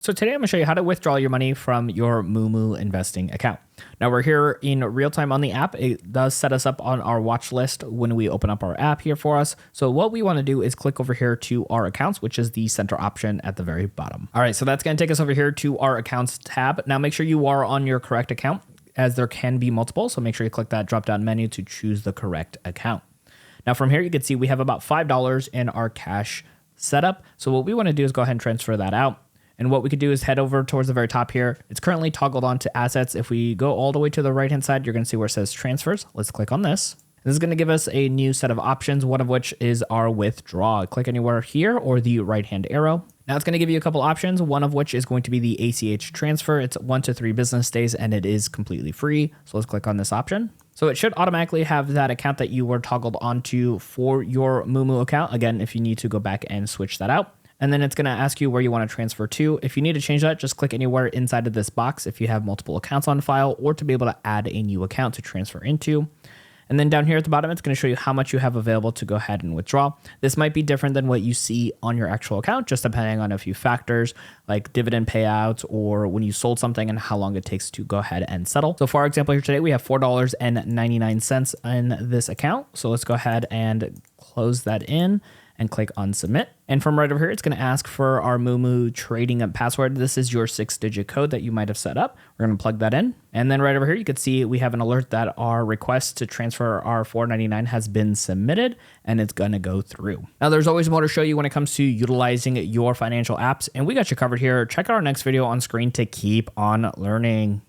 So today I'm going to show you how to withdraw your money from your MooMoo investing account. Now we're here in real time on the app. It does set us up on our watch list when we open up our app here for us. So what we want to do is click over here to our accounts, which is the center option at the very bottom. All right, so that's going to take us over here to our accounts tab. Now make sure you are on your correct account, as there can be multiple. So make sure you click that drop down menu to choose the correct account. Now from here, you can see we have about $5 in our cash setup. So what we want to do is go ahead and transfer that out. And what we could do is head over towards the very top here. It's currently toggled on to assets. If we go all the way to the right-hand side, you're going to see where it says transfers. Let's click on this. This is going to give us a new set of options, one of which is our withdraw. Click anywhere here or the right-hand arrow. Now it's going to give you a couple options, one of which is going to be the ACH transfer. It's 1 to 3 business days and it is completely free. So let's click on this option. So it should automatically have that account that you were toggled onto for your MooMoo account. Again, if you need to go back and switch that out. And then it's going to ask you where you want to transfer to. If you need to change that, just click anywhere inside of this box if you have multiple accounts on file, or to be able to add a new account to transfer into. And then down here at the bottom, it's going to show you how much you have available to go ahead and withdraw. This might be different than what you see on your actual account, just depending on a few factors like dividend payouts or when you sold something and how long it takes to go ahead and settle. So for our example here today, we have $4.99 in this account. So let's go ahead and close that in and click on submit. And from right over here, it's going to ask for our MooMoo trading password. This is your 6-digit code that you might have set up. We're going to plug that in. And then right over here, you can see we have an alert that our request to transfer our $4.99 has been submitted and it's going to go through. Now there's always more to show you when it comes to utilizing your financial apps, and we got you covered here. Check out our next video on screen to keep on learning.